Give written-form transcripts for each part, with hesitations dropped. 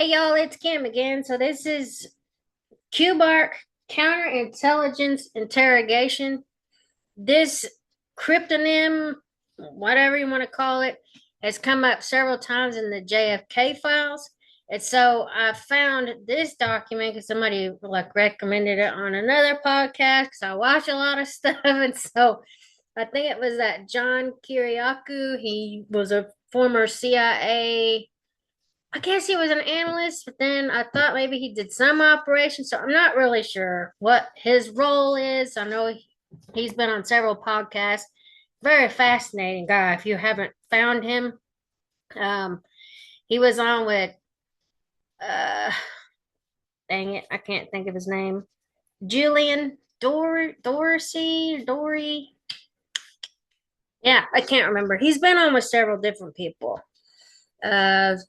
Hey y'all, it's Kim again. So this is Kubark Counterintelligence Interrogation. This cryptonym, whatever you want to call it, has come up several times in the JFK files. And so I found this document because somebody recommended it on another podcast because I watch a lot of stuff. And so I think it was that John Kiriakou. He was a former CIA. I guess he was an analyst, but then I thought maybe he did some operation. So I'm not really sure what his role is. I know he's been on several podcasts. Very fascinating guy. If you haven't found him, um, he was on with uh, dang it, I can't think of his name. Julian Dorsey, Dory. Yeah, I can't remember. He's been on with several different people.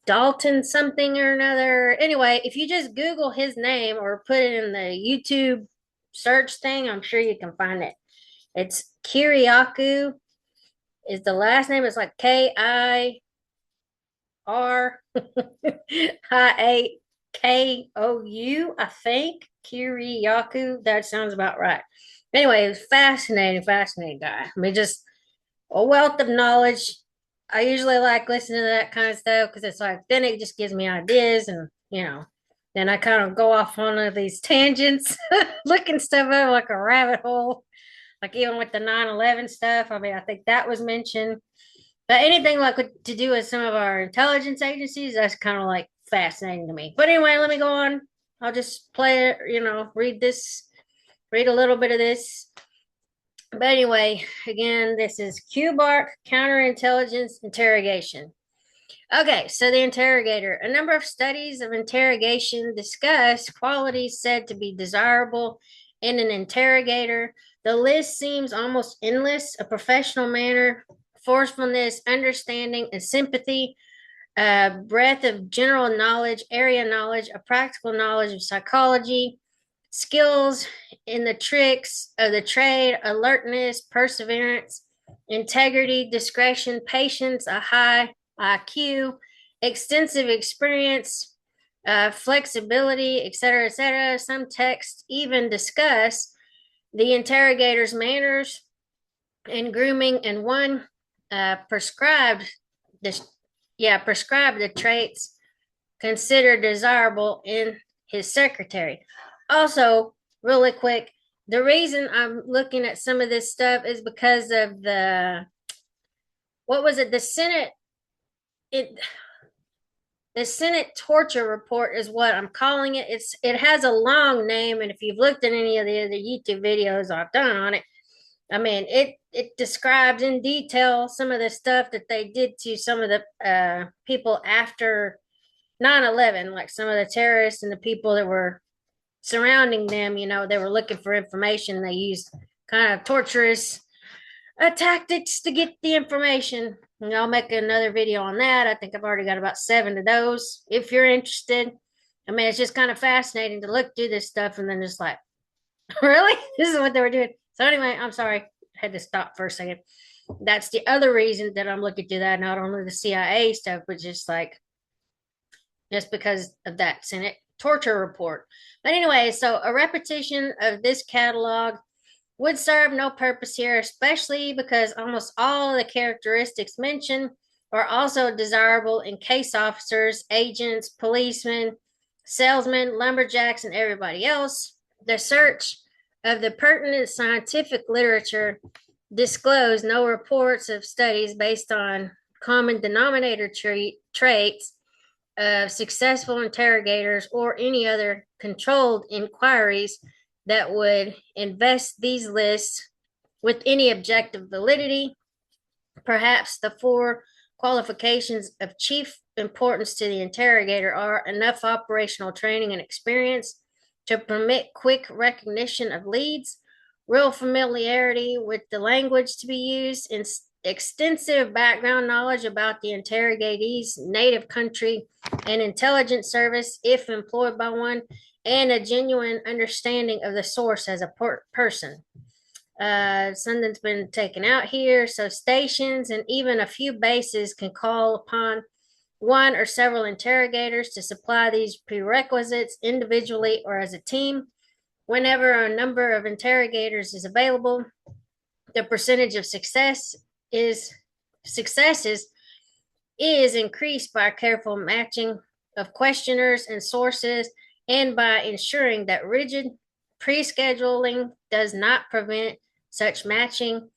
Dalton something or another. Anyway, if you just Google his name or put it in the YouTube search thing, I'm sure you can find it. It's Kiriakou. Is the last name is like Kiriakou, I think. Kiriakou. That sounds about right. Anyway, it was fascinating guy. I mean, just a wealth of knowledge. I usually like listening to that kind of stuff because it's like then it just gives me ideas and then I kind of go off on one of these tangents, looking stuff up like a rabbit hole. Like even with the 9/11 stuff, I mean, I think that was mentioned. But anything like to do with some of our intelligence agencies, that's kind of like fascinating to me. But anyway, let me go on. I'll just play it, read a little bit of this. But anyway, again, this is Kubark Counterintelligence Interrogation. Okay, so the interrogator. A number of studies of interrogation discuss qualities said to be desirable in an interrogator. The list seems almost endless: a professional manner, forcefulness, understanding, and sympathy, a breadth of general knowledge, area knowledge, a practical knowledge of psychology, skills in the tricks of the trade, alertness, perseverance, integrity, discretion, patience, a high IQ, extensive experience, flexibility, etc., etc. Some texts even discuss the interrogator's manners and grooming, and one prescribed this, prescribed the traits considered desirable in his secretary. Also, really quick, the reason I'm looking at some of this stuff is because of what was it? It, the Senate torture report is what I'm calling it. It has a long name, and if you've looked at any of the other YouTube videos I've done on it, I mean, it describes in detail some of the stuff that they did to some of the people after 9/11, like some of the terrorists and the people that were surrounding them. They were looking for information. They used kind of torturous tactics to get the information. And I'll make another video on that. I think I've already got about 7 of those. If you're interested, I mean, it's just kind of fascinating to look through this stuff and then just like, really? This is what they were doing. So anyway, I'm sorry. I had to stop for a second. That's the other reason that I'm looking through that, not only the CIA stuff, but just because of that Senate torture report. But anyway, so a repetition of this catalog would serve no purpose here, especially because almost all of the characteristics mentioned are also desirable in case officers, agents, policemen, salesmen, lumberjacks, and everybody else. The search of the pertinent scientific literature disclosed no reports of studies based on common denominator traits of successful interrogators or any other controlled inquiries that would invest these lists with any objective validity. Perhaps the 4 qualifications of chief importance to the interrogator are enough operational training and experience to permit quick recognition of leads, real familiarity with the language to be used, and extensive background knowledge about the interrogatee's native country and intelligence service, if employed by one, and a genuine understanding of the source as a person. Something's been taken out here. So stations and even a few bases can call upon one or several interrogators to supply these prerequisites individually or as a team. Whenever a number of interrogators is available, the percentage of successes is increased by careful matching of questioners and sources and by ensuring that rigid pre-scheduling does not prevent such matching.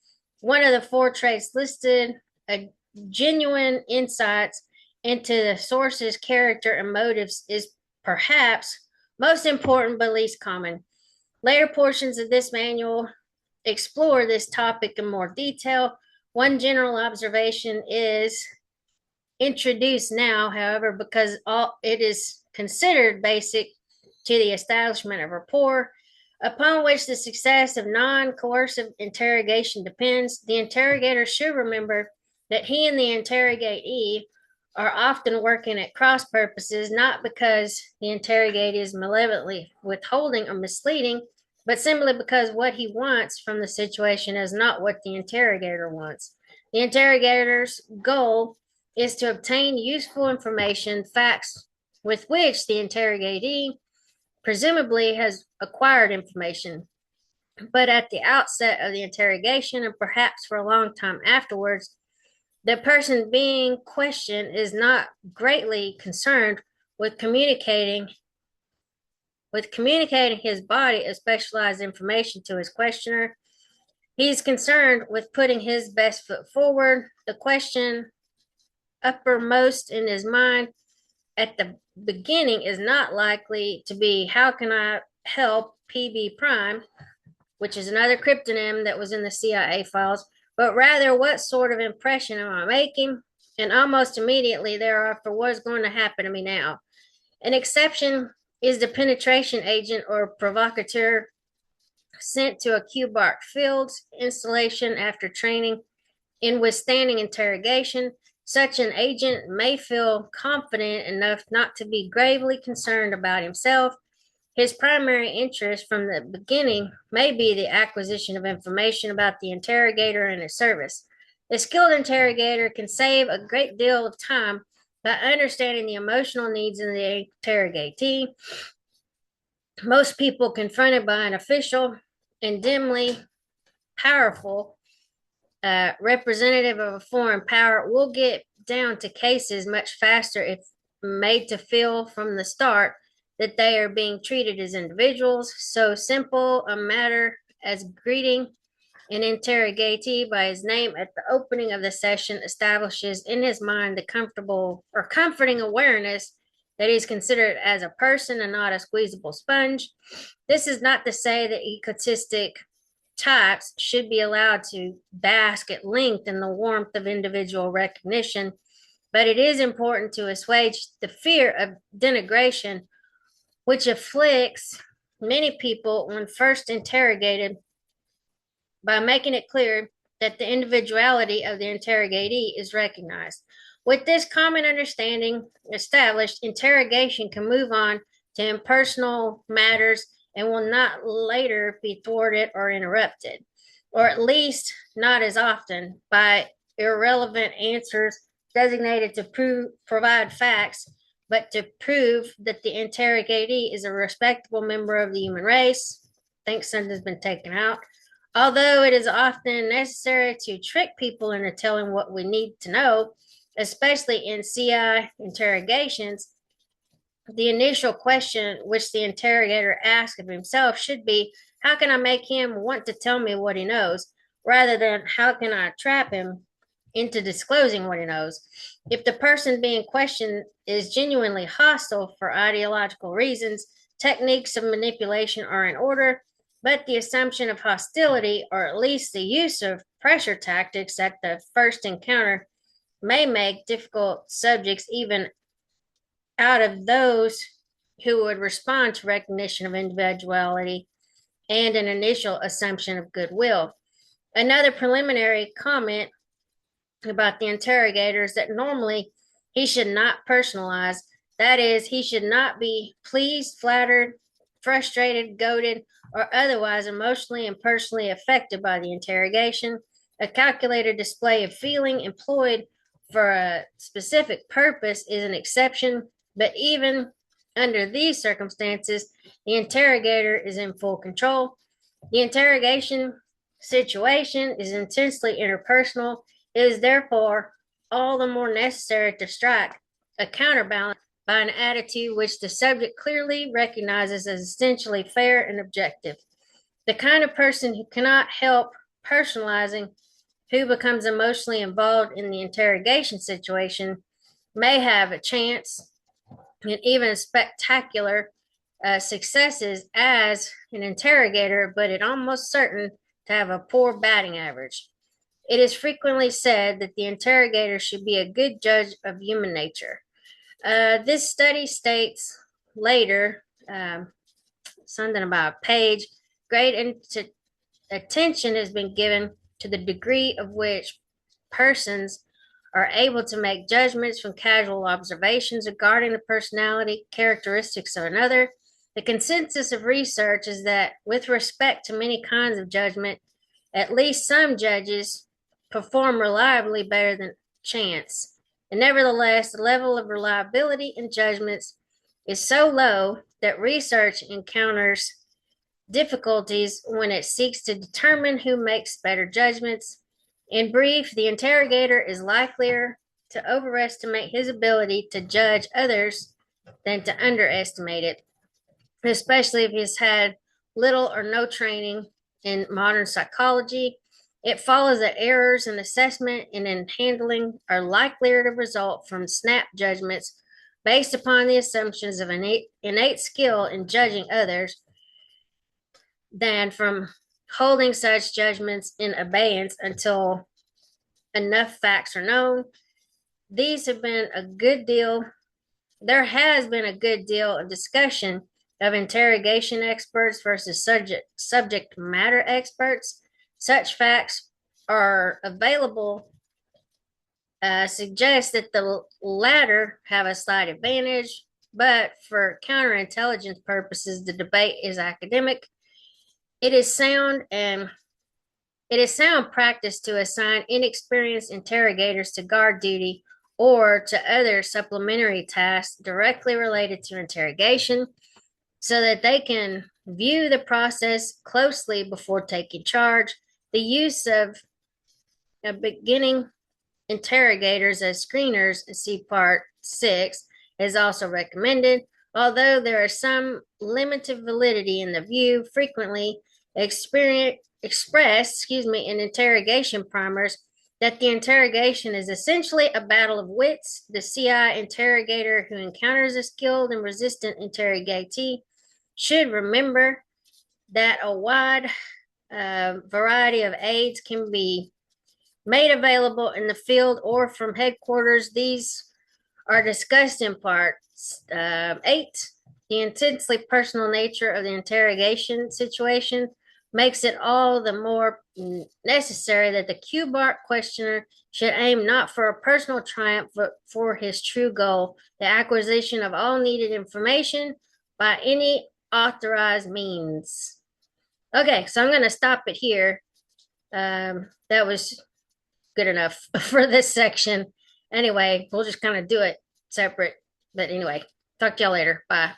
One of the four traits listed, a genuine insights into the source's character and motives, is perhaps most important but least common. Later portions of this manual explore this topic in more detail. One general observation is introduced now, however, because it is considered basic to the establishment of rapport, upon which the success of non-coercive interrogation depends. The interrogator should remember that he and the interrogatee are often working at cross purposes, not because the interrogatee is malevolently withholding or misleading, but simply because what he wants from the situation is not what the interrogator wants. The interrogator's goal is to obtain useful information, facts with which the interrogatee presumably has acquired information. But at the outset of the interrogation, and perhaps for a long time afterwards, the person being questioned is not greatly concerned with communicating his body of specialized information to his questioner. He's concerned with putting his best foot forward. The question uppermost in his mind at the beginning is not likely to be, how can I help PB Prime, which is another cryptonym that was in the CIA files, but rather, what sort of impression am I making? And almost immediately thereafter, what is going to happen to me now? An exception is the penetration agent or provocateur sent to a Kubark field installation after training in withstanding interrogation. Such an agent may feel confident enough not to be gravely concerned about himself. His primary interest from the beginning may be the acquisition of information about the interrogator and his service. A skilled interrogator can save a great deal of time by understanding the emotional needs of the interrogatee. Most people confronted by an official and dimly powerful representative of a foreign power will get down to cases much faster if made to feel from the start that they are being treated as individuals. So simple a matter as greeting an interrogatee by his name at the opening of the session establishes in his mind the comfortable or comforting awareness that he's considered as a person and not a squeezable sponge. This is not to say that egotistic types should be allowed to bask at length in the warmth of individual recognition, but it is important to assuage the fear of denigration which afflicts many people when first interrogated by making it clear that the individuality of the interrogatee is recognized. With this common understanding established, interrogation can move on to impersonal matters and will not later be thwarted or interrupted, or at least not as often by irrelevant answers designated to provide facts, but to prove that the interrogatee is a respectable member of the human race. I think something's been taken out. Although it is often necessary to trick people into telling what we need to know, especially in CI interrogations, the initial question which the interrogator asks of himself should be, how can I make him want to tell me what he knows, rather than how can I trap him into disclosing what he knows. If the person being questioned is genuinely hostile for ideological reasons, techniques of manipulation are in order, but the assumption of hostility, or at least the use of pressure tactics at the first encounter, may make difficult subjects even out of those who would respond to recognition of individuality and an initial assumption of goodwill. Another preliminary comment about the interrogator is that normally he should not personalize. That is, he should not be pleased, flattered, frustrated, goaded, or otherwise emotionally and personally affected by the interrogation. A calculated display of feeling employed for a specific purpose is an exception, but even under these circumstances, the interrogator is in full control. The interrogation situation is intensely interpersonal. It is therefore all the more necessary to strike a counterbalance by an attitude which the subject clearly recognizes as essentially fair and objective. The kind of person who cannot help personalizing who becomes emotionally involved in the interrogation situation may have a chance and even spectacular successes as an interrogator, but it almost certain to have a poor batting average. It is frequently said that the interrogator should be a good judge of human nature. This study states later something about a page. Great attention has been given to the degree of which persons are able to make judgments from casual observations regarding the personality characteristics of another. The consensus of research is that with respect to many kinds of judgment, at least some judges perform reliably better than chance. And nevertheless, the level of reliability in judgments is so low that research encounters difficulties when it seeks to determine who makes better judgments. In brief, the interrogator is likelier to overestimate his ability to judge others than to underestimate it, especially if he's had little or no training in modern psychology. It follows that errors in assessment and in handling are likelier to result from snap judgments based upon the assumptions of innate skill in judging others than from holding such judgments in abeyance until enough facts are known. These have been a good deal. There has been a good deal of discussion of interrogation experts versus subject matter experts. Such facts are available suggest that the latter have a slight advantage, but for counterintelligence purposes, the debate is academic. It is sound practice to assign inexperienced interrogators to guard duty or to other supplementary tasks directly related to interrogation so that they can view the process closely before taking charge. The use of beginning interrogators as screeners, see Part 6, is also recommended. Although there is some limited validity in the view frequently expressed in interrogation primers that the interrogation is essentially a battle of wits. The CI interrogator who encounters a skilled and resistant interrogatee should remember that a wide variety of aids can be made available in the field or from headquarters. These are discussed in Part 8. The intensely personal nature of the interrogation situation makes it all the more necessary that the Kubark questioner should aim not for a personal triumph, but for his true goal, the acquisition of all needed information by any authorized means. Okay, so I'm going to stop it here. That was good enough for this section. Anyway, we'll just kind of do it separate. But anyway, talk to y'all later. Bye.